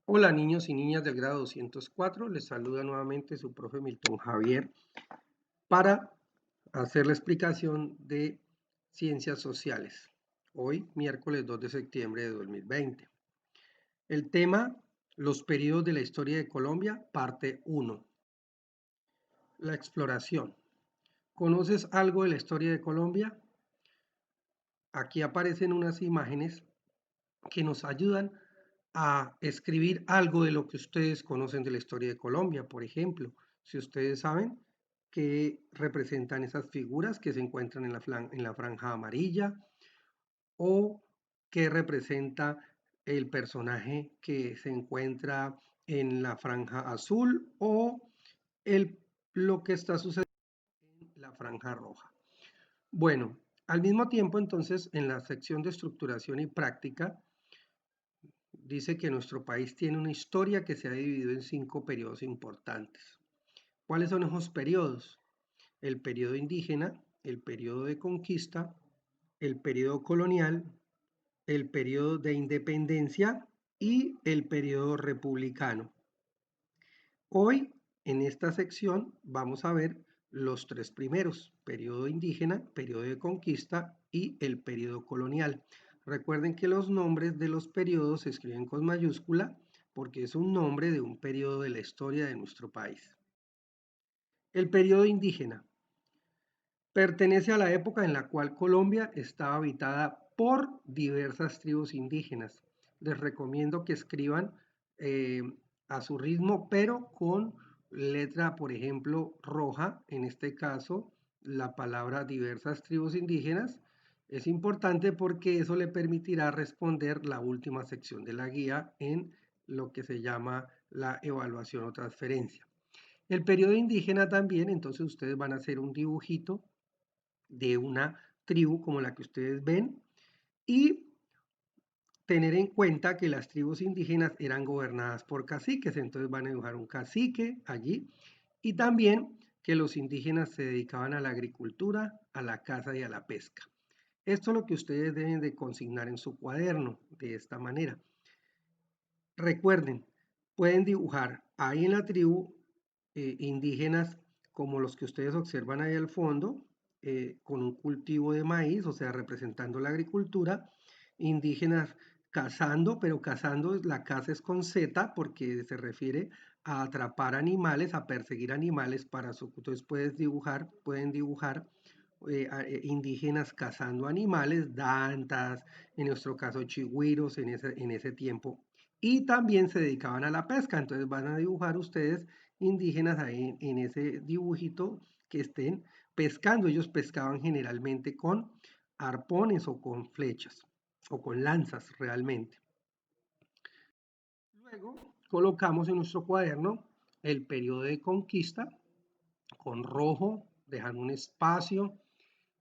Hola niños y niñas del grado 204, les saluda nuevamente su profe Milton Javier para hacer la explicación de ciencias sociales. Hoy, miércoles 2 de septiembre de 2020. El tema, los periodos de la historia de Colombia, parte 1. La exploración. ¿Conoces algo de la historia de Colombia? Aquí aparecen unas imágenes que nos ayudan a escribir algo de lo que ustedes conocen de la historia de Colombia. Por ejemplo, si ustedes saben qué representan esas figuras que se encuentran en la franja amarilla o qué representa el personaje que se encuentra en la franja azul o lo que está sucediendo en la franja roja. Bueno, al mismo tiempo entonces en la sección de estructuración y práctica dice que nuestro país tiene una historia que se ha dividido en 5 periodos importantes. ¿Cuáles son esos periodos? El periodo indígena, el periodo de conquista, el periodo colonial, el periodo de independencia y el periodo republicano. Hoy, en esta sección, vamos a ver los 3 primeros, periodo indígena, periodo de conquista y el periodo colonial. Recuerden que los nombres de los periodos se escriben con mayúscula porque es un nombre de un periodo de la historia de nuestro país. El periodo indígena pertenece a la época en la cual Colombia estaba habitada por diversas tribus indígenas. Les recomiendo que escriban eh, a su ritmo, pero con letra, por ejemplo, roja, en este caso, la palabra diversas tribus indígenas. Es importante porque eso le permitirá responder la última sección de la guía en lo que se llama la evaluación o transferencia. El periodo indígena también, entonces ustedes van a hacer un dibujito de una tribu como la que ustedes ven y tener en cuenta que las tribus indígenas eran gobernadas por caciques, entonces van a dibujar un cacique allí y también que los indígenas se dedicaban a la agricultura, a la caza y a la pesca. Esto es lo que ustedes deben de consignar en su cuaderno de esta manera. Recuerden, pueden dibujar ahí en la tribu indígenas como los que ustedes observan ahí al fondo, con un cultivo de maíz, o sea, representando la agricultura, indígenas cazando, pero cazando, la caza es con Z porque se refiere a atrapar animales, a perseguir animales para su, entonces pueden dibujar indígenas cazando animales, dantas, en nuestro caso chigüiros en ese tiempo, y también se dedicaban a la pesca, entonces van a dibujar ustedes indígenas ahí en ese dibujito que estén pescando. Ellos pescaban generalmente con arpones o con flechas o con lanzas realmente. Luego colocamos en nuestro cuaderno el periodo de conquista con rojo, dejando un espacio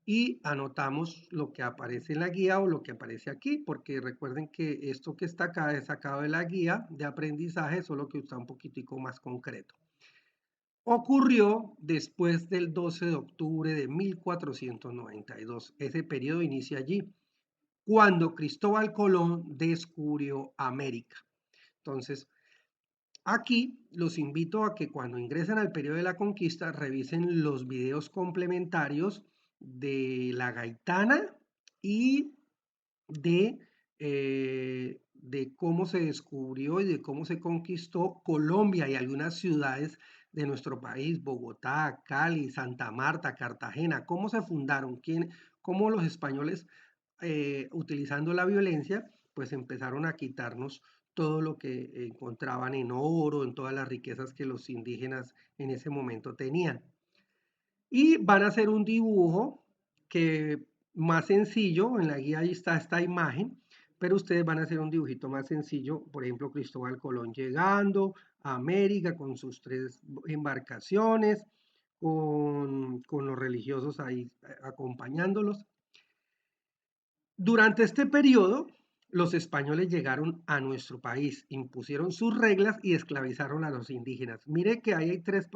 y anotamos lo que aparece en la guía o lo que aparece aquí, porque recuerden que esto que está acá es sacado de la guía de aprendizaje, solo que está un poquitico más concreto. Ocurrió después del 12 de octubre de 1492. Ese periodo inicia allí, cuando Cristóbal Colón descubrió América. Entonces, aquí los invito a que cuando ingresen al periodo de la conquista revisen los videos complementarios de la gaitana y de cómo se descubrió y de cómo se conquistó Colombia y algunas ciudades de nuestro país, Bogotá, Cali, Santa Marta, Cartagena, cómo se fundaron, cómo los españoles, utilizando la violencia, pues empezaron a quitarnos todo lo que encontraban en oro, en todas las riquezas que los indígenas en ese momento tenían. Y van a hacer un dibujo que más sencillo, en la guía ahí está esta imagen, pero ustedes van a hacer un dibujito más sencillo, por ejemplo, Cristóbal Colón llegando a América con sus 3 embarcaciones, con los religiosos ahí acompañándolos. Durante este periodo, los españoles llegaron a nuestro país, impusieron sus reglas y esclavizaron a los indígenas. Mire que ahí hay tres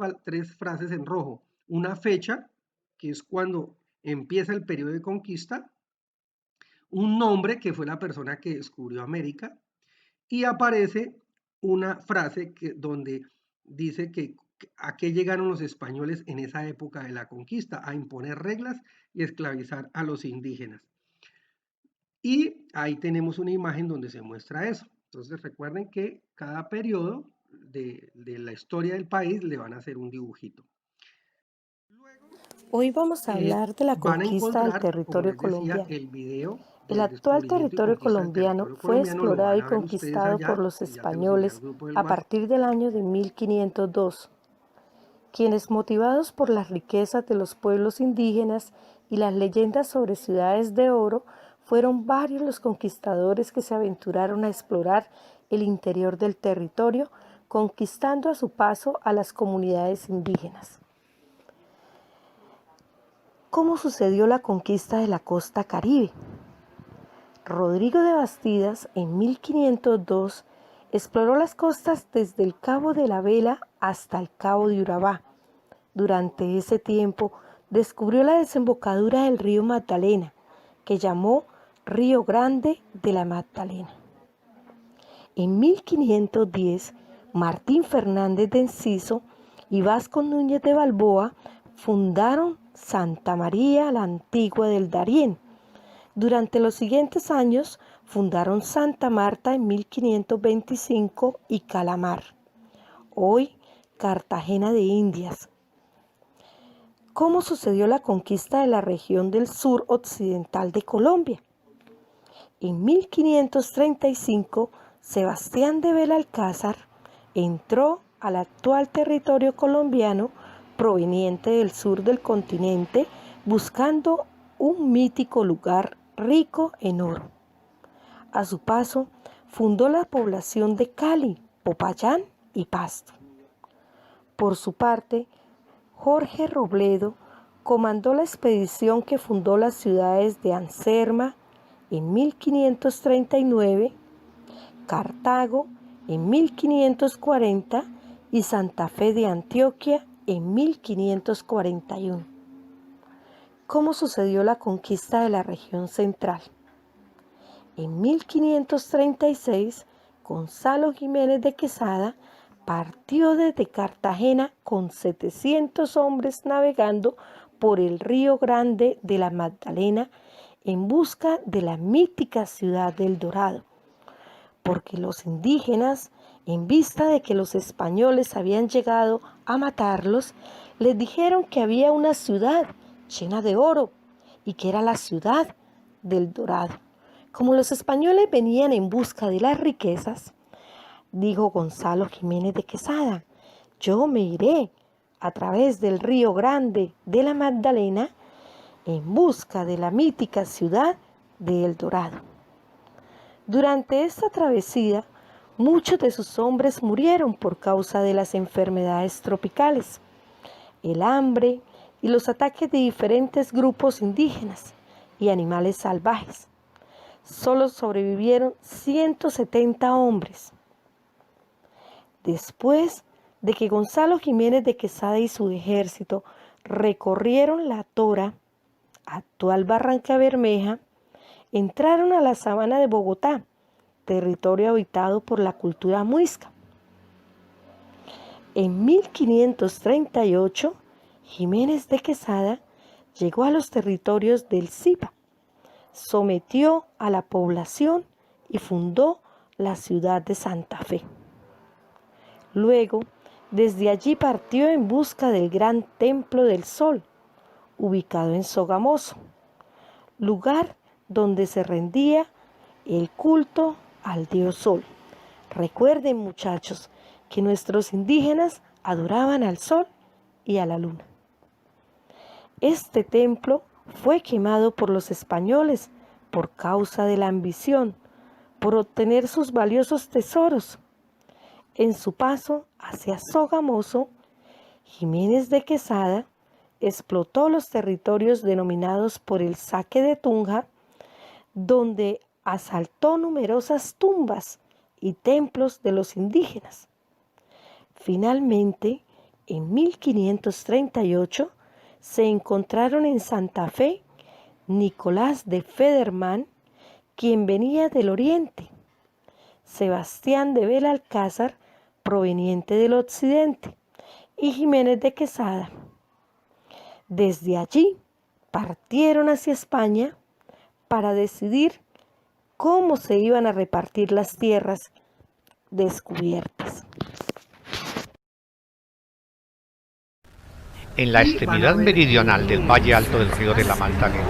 frases en rojo. Una fecha, que es cuando empieza el periodo de conquista, un nombre, que fue la persona que descubrió América, y aparece una frase donde dice que a qué llegaron los españoles en esa época de la conquista, a imponer reglas y esclavizar a los indígenas. Y ahí tenemos una imagen donde se muestra eso. Entonces recuerden que cada periodo de la historia del país le van a hacer un dibujito. Hoy vamos a hablar de la Van a conquista del encontrar, como territorio les decía, colombiano. el video El del actual descubrimiento y territorio conquista del colombiano territorio fue colombiano. Lo explorado van y a ver ustedes conquistado por allá, los que ya se lo envié al españoles grupo del a WhatsApp. partir del año de 1502, quienes, motivados por las riquezas de los pueblos indígenas y las leyendas sobre ciudades de oro, fueron varios los conquistadores que se aventuraron a explorar el interior del territorio, conquistando a su paso a las comunidades indígenas. ¿Cómo sucedió la conquista de la costa caribe? Rodrigo de Bastidas, en 1502, exploró las costas desde el Cabo de la Vela hasta el Cabo de Urabá. Durante ese tiempo, descubrió la desembocadura del río Magdalena, que llamó Río Grande de la Magdalena. En 1510, Martín Fernández de Enciso y Vasco Núñez de Balboa fundaron Santa María la Antigua del Darién. Durante los siguientes años fundaron Santa Marta en 1525 y Calamar, hoy Cartagena de Indias. ¿Cómo sucedió la conquista de la región del sur occidental de Colombia? En 1535, Sebastián de Belalcázar entró al actual territorio colombiano proveniente del sur del continente buscando un mítico lugar rico en oro. A su paso, fundó la población de Cali, Popayán y Pasto. Por su parte, Jorge Robledo comandó la expedición que fundó las ciudades de Anserma en 1539, Cartago en 1540 y Santa Fe de Antioquia en 1541. ¿Cómo sucedió la conquista de la región central? En 1536, Gonzalo Jiménez de Quesada partió desde Cartagena con 700 hombres navegando por el Río Grande de la Magdalena en busca de la mítica ciudad del Dorado, porque los indígenas, en vista de que los españoles habían llegado a matarlos, les dijeron que había una ciudad llena de oro y que era la ciudad del Dorado. Como los españoles venían en busca de las riquezas, dijo Gonzalo Jiménez de Quesada, yo me iré a través del Río Grande de la Magdalena en busca de la mítica ciudad de El Dorado. Durante esta travesía, muchos de sus hombres murieron por causa de las enfermedades tropicales, el hambre y los ataques de diferentes grupos indígenas y animales salvajes. Solo sobrevivieron 170 hombres. Después de que Gonzalo Jiménez de Quesada y su ejército recorrieron la Tora, actual Barranca Bermeja, entraron a la sabana de Bogotá, territorio habitado por la cultura muisca. En 1538, Jiménez de Quesada llegó a los territorios del Zipa, sometió a la población y fundó la ciudad de Santa Fe. Luego, desde allí partió en busca del gran Templo del Sol, ubicado en Sogamoso, lugar donde se rendía el culto al dios Sol. Recuerden, muchachos, que nuestros indígenas adoraban al Sol y a la Luna. Este templo fue quemado por los españoles por causa de la ambición, por obtener sus valiosos tesoros. En su paso hacia Sogamoso, Jiménez de Quesada explotó los territorios denominados por el Saque de Tunja, donde asaltó numerosas tumbas y templos de los indígenas. Finalmente, en 1538, se encontraron en Santa Fe Nicolás de Federman, quien venía del oriente. Sebastián de Belalcázar, proveniente del occidente, y Jiménez de Quesada. Desde allí partieron hacia España para decidir cómo se iban a repartir las tierras descubiertas. En la extremidad meridional del valle alto del río de la Magdalena,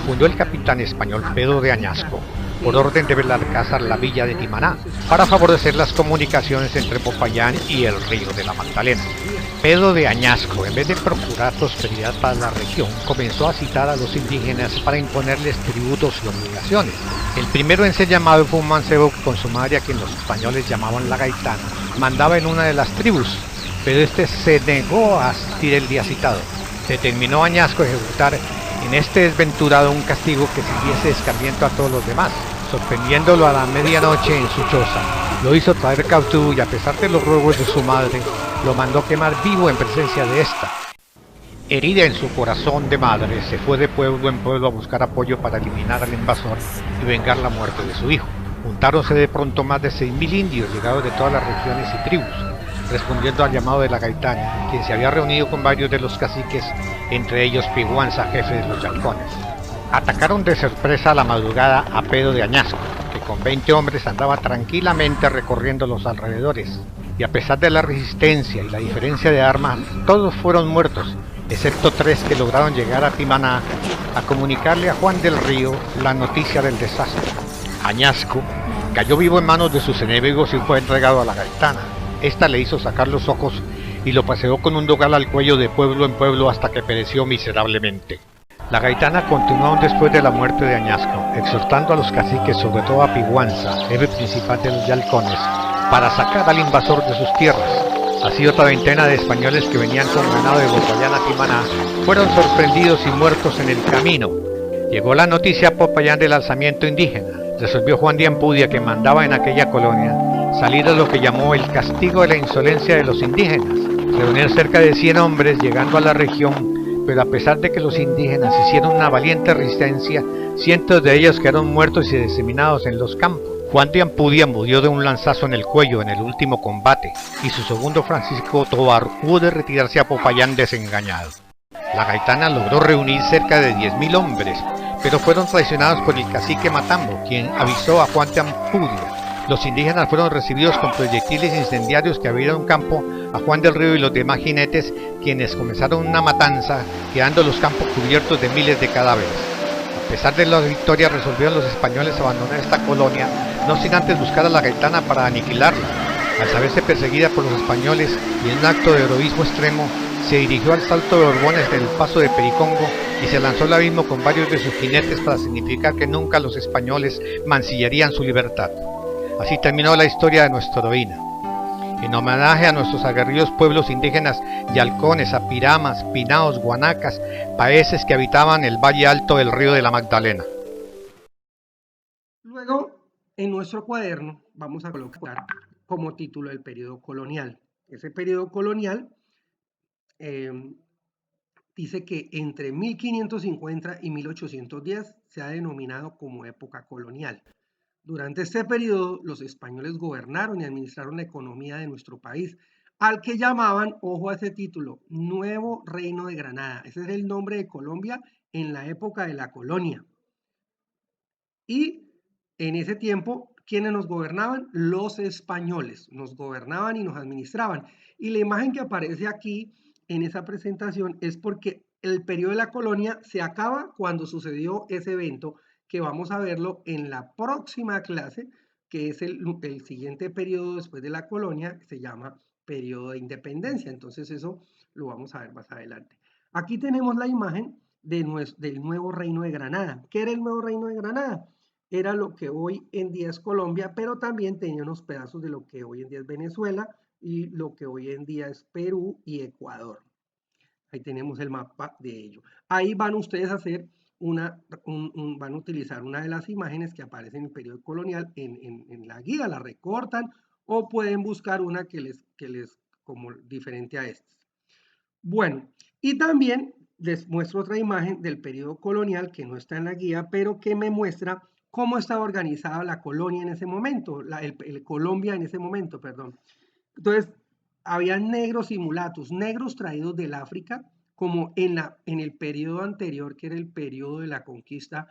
fundó el capitán español Pedro de Añasco, por orden de Belalcázar, la villa de Timaná, para favorecer las comunicaciones entre Popayán y el río de la Magdalena. Pedro de Añasco, en vez de procurar prosperidad para la región, comenzó a citar a los indígenas para imponerles tributos y obligaciones. El primero en ser llamado fue un mancebo con su madre, a quien los españoles llamaban la Gaitana. Mandaba en una de las tribus, pero este se negó a asistir el día citado. Determinó Añasco ejecutar en este desventurado un castigo que sirviese de escarmiento a todos los demás. Sorprendiéndolo a la medianoche en su choza, lo hizo traer cautivo y, a pesar de los ruegos de su madre, lo mandó quemar vivo en presencia de ésta. Herida en su corazón de madre, se fue de pueblo en pueblo a buscar apoyo para eliminar al invasor y vengar la muerte de su hijo. Juntáronse de pronto más de 6.000 indios llegados de todas las regiones y tribus, respondiendo al llamado de la Gaitana, quien se había reunido con varios de los caciques, entre ellos Piguanza, jefe de los Yalcones. Atacaron de sorpresa a la madrugada a Pedro de Añasco, que con 20 hombres andaba tranquilamente recorriendo los alrededores, y a pesar de la resistencia y la diferencia de armas, todos fueron muertos, excepto 3 que lograron llegar a Timaná a comunicarle a Juan del Río la noticia del desastre. Añasco cayó vivo en manos de sus enemigos y fue entregado a la Gaitana. Esta le hizo sacar los ojos y lo paseó con un dogal al cuello de pueblo en pueblo hasta que pereció miserablemente. La Gaitana continuó aún después de la muerte de Añasco, exhortando a los caciques, sobre todo a Piguanza, jefe principal de los Yalcones, para sacar al invasor de sus tierras. Así otra veintena de españoles que venían con ganado de Popayán a Timaná fueron sorprendidos y muertos en el camino. Llegó la noticia a Popayán del alzamiento indígena. Resolvió Juan de Ampudia, que mandaba en aquella colonia, salir a lo que llamó el castigo de la insolencia de los indígenas. Reunir cerca de 100 hombres llegando a la región, pero a pesar de que los indígenas hicieron una valiente resistencia, cientos de ellos quedaron muertos y diseminados en los campos. Juan de Ampudia murió de un lanzazo en el cuello en el último combate, y su segundo, Francisco Tovar, hubo de retirarse a Popayán desengañado. La Gaitana logró reunir cerca de 10.000 hombres, pero fueron traicionados por el cacique Matambo, quien avisó a Juan de Ampudia. Los indígenas fueron recibidos con proyectiles incendiarios que abrieron campo a Juan del Río y los demás jinetes, quienes comenzaron una matanza, quedando los campos cubiertos de miles de cadáveres. A pesar de la victoria, resolvieron los españoles abandonar esta colonia, no sin antes buscar a la Gaitana para aniquilarla. Al saberse perseguida por los españoles y en un acto de heroísmo extremo, se dirigió al Salto de Borbones del Paso de Pericongo y se lanzó al abismo con varios de sus jinetes para significar que nunca los españoles mancillarían su libertad. Así terminó la historia de nuestra heroína. En homenaje a nuestros aguerridos pueblos indígenas yalcones, apiramas, pinaos, guanacas, paeses que habitaban el valle alto del río de la Magdalena. Luego, en nuestro cuaderno, vamos a colocar como título el periodo colonial. Ese periodo colonial dice que entre 1550 y 1810 se ha denominado como época colonial. Durante este periodo, los españoles gobernaron y administraron la economía de nuestro país, al que llamaban, ojo a ese título, Nuevo Reino de Granada. Ese es el nombre de Colombia en la época de la colonia. Y en ese tiempo, ¿quiénes nos gobernaban? Los españoles. Nos gobernaban y nos administraban. Y la imagen que aparece aquí en esa presentación es porque el periodo de la colonia se acaba cuando sucedió ese evento, que vamos a verlo en la próxima clase, que es el siguiente periodo después de la colonia, que se llama periodo de independencia. Entonces eso lo vamos a ver más adelante. Aquí tenemos la imagen del nuevo Reino de Granada. ¿Qué era el nuevo Reino de Granada? Era lo que hoy en día es Colombia, pero también tenía unos pedazos de lo que hoy en día es Venezuela y lo que hoy en día es Perú y Ecuador. Ahí tenemos el mapa de ello. Ahí van ustedes a hacer van a utilizar una de las imágenes que aparece en el periodo colonial en la guía, la recortan o pueden buscar una que les como diferente a estas. Bueno, y también les muestro otra imagen del periodo colonial que no está en la guía, pero que me muestra cómo estaba organizada la colonia en ese momento, Colombia en ese momento, perdón. Entonces, había negros y mulatos, negros traídos del África, como en el periodo anterior, que era el periodo de la conquista,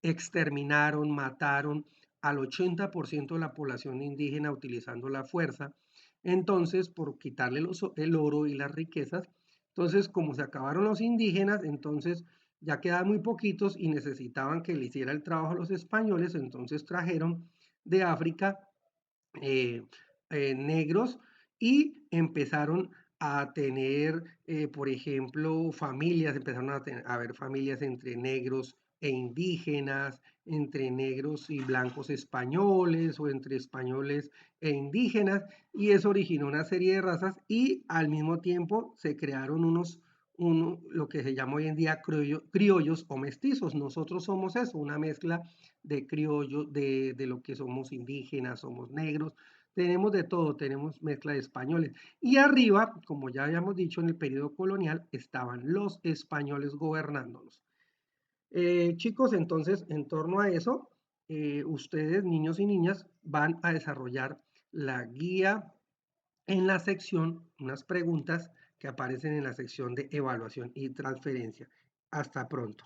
exterminaron, mataron al 80% de la población indígena utilizando la fuerza. Entonces, por quitarle el oro y las riquezas, entonces como se acabaron los indígenas, entonces ya quedaban muy poquitos y necesitaban que le hiciera el trabajo a los españoles, entonces trajeron de África negros y empezaron a tener, por ejemplo, familias, empezaron a haber familias entre negros e indígenas, entre negros y blancos españoles o entre españoles e indígenas, y eso originó una serie de razas y al mismo tiempo se crearon lo que se llama hoy en día criollos o mestizos. Nosotros somos eso, una mezcla de criollos, de lo que somos indígenas, somos negros, tenemos de todo, tenemos mezcla de españoles. Y arriba, como ya habíamos dicho, en el periodo colonial estaban los españoles gobernándonos. Chicos, entonces, en torno a eso, ustedes, niños y niñas, van a desarrollar la guía en la sección, unas preguntas que aparecen en la sección de evaluación y transferencia. Hasta pronto.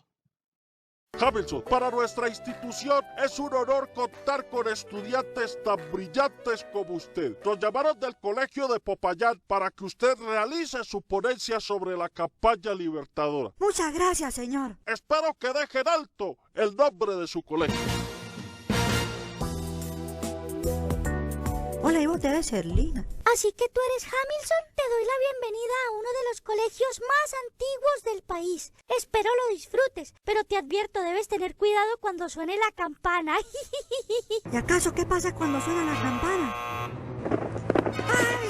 Hamilton, para nuestra institución es un honor contar con estudiantes tan brillantes como usted. Nos llamaron del Colegio de Popayán para que usted realice su ponencia sobre la campaña libertadora. Muchas gracias, señor. Espero que deje en alto el nombre de su colegio. Hola, y vos debes ser linda. Así que tú eres Hamilton. Te doy la bienvenida a uno de los colegios más antiguos del país. Espero lo disfrutes, pero te advierto, debes tener cuidado cuando suene la campana. ¿Y acaso qué pasa cuando suena la campana? ¡Ay!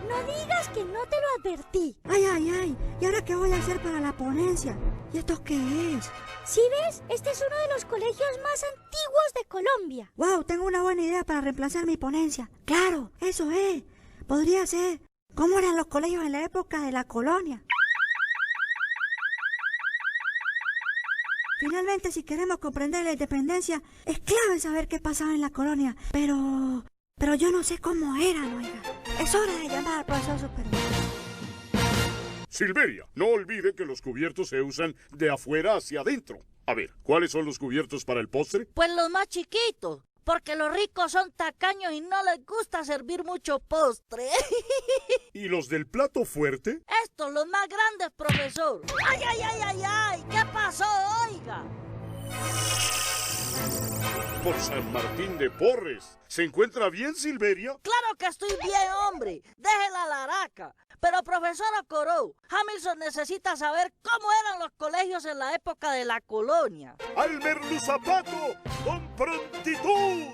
No digas que no te lo advertí. ¡Ay, ay, ay! ¿Y ahora qué voy a hacer para la ponencia? ¿Y esto qué es? ¿Sí ves? Este es uno de los colegios más antiguos de Colombia. ¡Wow! Tengo una buena idea para reemplazar mi ponencia. ¡Claro! ¡Eso es! Podría ser. ¿Cómo eran los colegios en la época de la colonia? Finalmente, si queremos comprender la independencia, es clave saber qué pasaba en la colonia. Pero yo no sé cómo eran, oiga. Es hora de llamar al profesor Superman. Silveria, no olvide que los cubiertos se usan de afuera hacia adentro. A ver, ¿cuáles son los cubiertos para el postre? Pues los más chiquitos, porque los ricos son tacaños y no les gusta servir mucho postre. ¿Y los del plato fuerte? Estos, los más grandes, profesor. ¡Ay, ay, ay, ay, ay! ¿Qué pasó, oiga? Por San Martín de Porres. ¿Se encuentra bien, Silveria? Claro que estoy bien, hombre. Deje la laraca. Pero, profesora Corot, Hamilton necesita saber cómo eran los colegios en la época de la colonia. ¡Almerlu Zapato, con prontitud!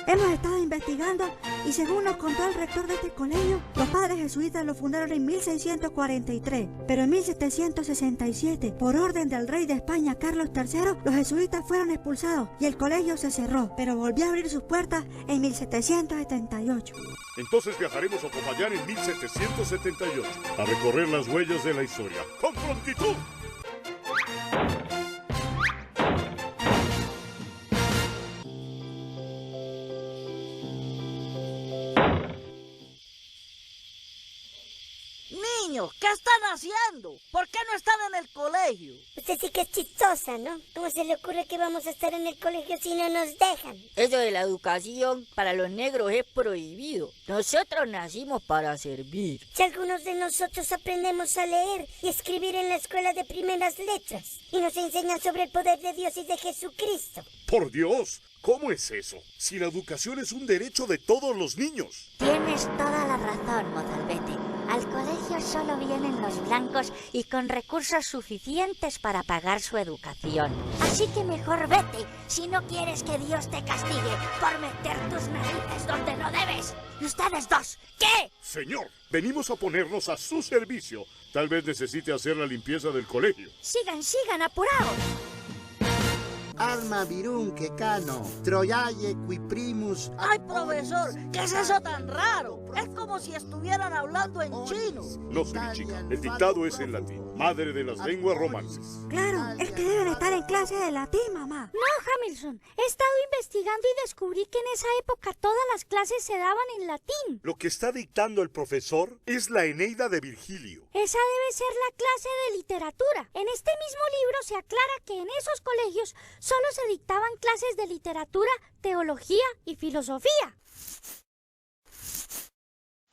Hemos estado investigando y según nos contó el rector de este colegio, los padres jesuitas lo fundaron en 1643, pero en 1767, por orden del rey de España Carlos III, los jesuitas fueron expulsados y el colegio se cerró, pero volvió a abrir sus puertas en 1778. Entonces viajaremos a Popayán en 1778, a recorrer las huellas de la historia. ¡Con prontitud! Niños, ¿qué están haciendo? ¿Por qué no están en el colegio? Usted sí que es chistosa, ¿no? ¿Cómo se le ocurre que vamos a estar en el colegio si no nos dejan? Eso de la educación para los negros es prohibido. Nosotros nacimos para servir. Si algunos de nosotros aprendemos a leer y escribir en la escuela de primeras letras y nos enseñan sobre el poder de Dios y de Jesucristo. ¡Por Dios! ¿Cómo es eso? Si la educación es un derecho de todos los niños. Tienes toda la razón, mozalbete. Al colegio solo vienen los blancos y con recursos suficientes para pagar su educación. Así que mejor vete si no quieres que Dios te castigue por meter tus narices donde no debes. ¿Y ustedes dos? ¿Qué? Señor, venimos a ponernos a su servicio. Tal vez necesite hacer la limpieza del colegio. Sigan, apurados. Alma virunque cano, Troyae qui primus. ¡Ay, profesor! ¿Qué es eso tan raro? Es como si estuvieran hablando en chino. No, chica, el dictado es en latín, madre de las lenguas romances. Claro, es que deben estar en clase de latín, mamá. No, Hamilton. He estado investigando y descubrí que en esa época todas las clases se daban en latín. Lo que está dictando el profesor es la Eneida de Virgilio. Esa debe ser la clase de literatura. En este mismo libro se aclara que en esos colegios solo se dictaban clases de literatura, teología y filosofía.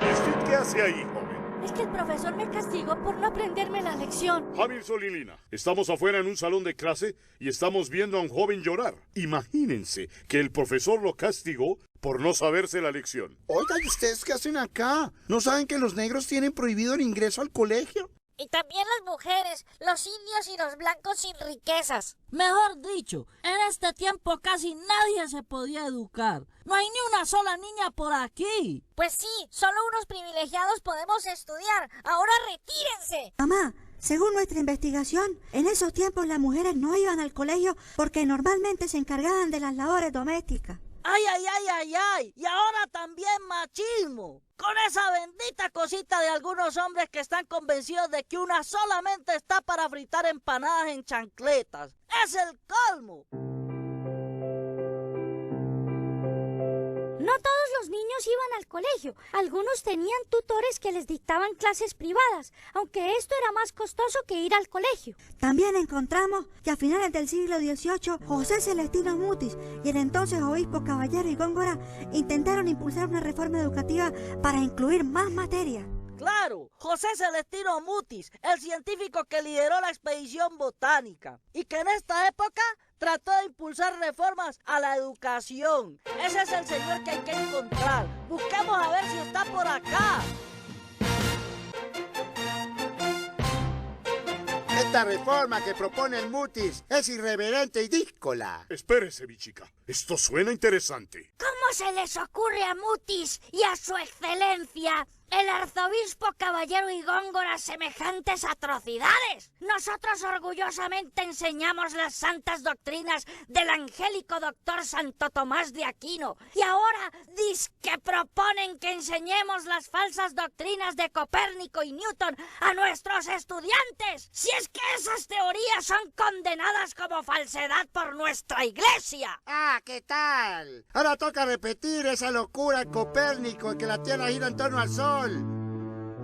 ¿Y usted qué hace ahí, joven? Es que el profesor me castigó por no aprenderme la lección. Hamilton y Lina, estamos afuera en un salón de clase y estamos viendo a un joven llorar. Imagínense que el profesor lo castigó por no saberse la lección. Oigan, ¿y ustedes qué hacen acá? ¿No saben que los negros tienen prohibido el ingreso al colegio? Y también las mujeres, los indios y los blancos sin riquezas. Mejor dicho, en este tiempo casi nadie se podía educar. No hay ni una sola niña por aquí. Pues sí, solo unos privilegiados podemos estudiar. Ahora retírense. Mamá, según nuestra investigación, en esos tiempos las mujeres no iban al colegio porque normalmente se encargaban de las labores domésticas. ¡Ay, ay, ay, ay, ay! Y ahora también machismo. Con esa bendita cosita de algunos hombres que están convencidos de que una solamente está para fritar empanadas en chancletas. ¡Es el colmo! No todos los niños iban al colegio. Algunos tenían tutores que les dictaban clases privadas, aunque esto era más costoso que ir al colegio. También encontramos que a finales del siglo XVIII, José Celestino Mutis y el entonces obispo Caballero y Góngora intentaron impulsar una reforma educativa para incluir más materias. Claro, José Celestino Mutis, el científico que lideró la expedición botánica y que en esta época trató de impulsar reformas a la educación. Ese es el señor que hay que encontrar. Busquemos a ver si está por acá. Esta reforma que propone el Mutis es irreverente y díscola. Espérese, mi chica. Esto suena interesante. ¿Cómo se les ocurre a Mutis y a su excelencia, el arzobispo Caballero y Góngora, semejantes atrocidades? Nosotros orgullosamente enseñamos las santas doctrinas del angélico doctor Santo Tomás de Aquino. Y ahora dizque proponen que enseñemos las falsas doctrinas de Copérnico y Newton a nuestros estudiantes. Si es que esas teorías son condenadas como falsedad por nuestra iglesia. Ah, ¿qué tal? Ahora toca repetir esa locura de Copérnico, que la Tierra gira en torno al Sol.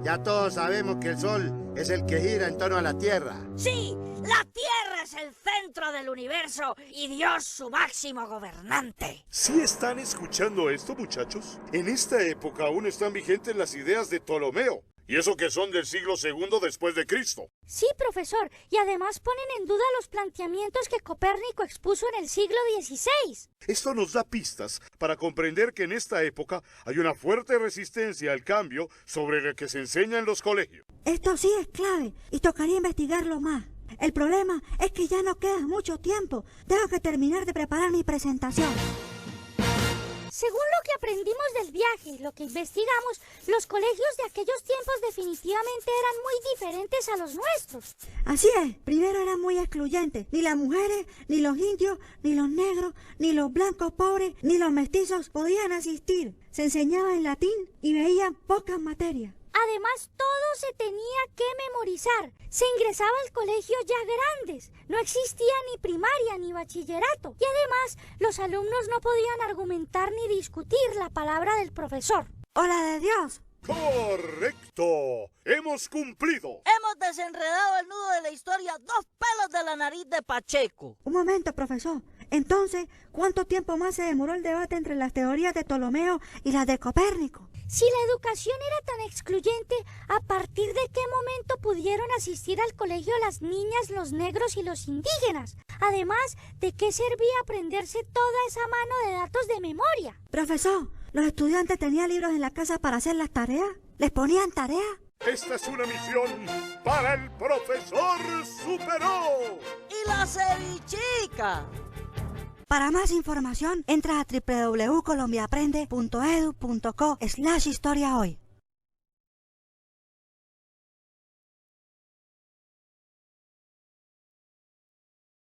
Ya todos sabemos que el Sol es el que gira en torno a la Tierra. Sí, la Tierra es el centro del universo y Dios su máximo gobernante. ¿Sí están escuchando esto, muchachos? En esta época aún están vigentes las ideas de Ptolomeo. Y eso que son del siglo II después de Cristo. Sí, profesor, y además ponen en duda los planteamientos que Copérnico expuso en el siglo XVI. Esto nos da pistas para comprender que en esta época hay una fuerte resistencia al cambio sobre lo que se enseña en los colegios. Esto sí es clave y tocaría investigarlo más. El problema es que ya no queda mucho tiempo. Tengo que terminar de preparar mi presentación. Según lo que aprendimos del viaje y lo que investigamos, los colegios de aquellos tiempos definitivamente eran muy diferentes a los nuestros. Así es, primero eran muy excluyentes. Ni las mujeres, ni los indios, ni los negros, ni los blancos pobres, ni los mestizos podían asistir. Se enseñaba en latín y veían pocas materias. Además, todo se tenía que memorizar. Se ingresaba al colegio ya grandes. No existía ni primaria ni bachillerato. Y además, los alumnos no podían argumentar ni discutir la palabra del profesor. ¡Hola de Dios! ¡Correcto! ¡Hemos cumplido! Hemos desenredado el nudo de la historia 2 pelos de la nariz de Pacheco. Un momento, profesor. Entonces, ¿cuánto tiempo más se demoró el debate entre las teorías de Ptolomeo y las de Copérnico? Si la educación era tan excluyente, ¿a partir de qué momento pudieron asistir al colegio las niñas, los negros y los indígenas? Además, ¿de qué servía aprenderse toda esa mano de datos de memoria? Profesor, ¿los estudiantes tenían libros en la casa para hacer las tareas? ¿Les ponían tareas? Esta es una misión para el profesor Superó. Y la cevichica. Para más información, entra a www.colombiaaprende.edu.co/historiahoy.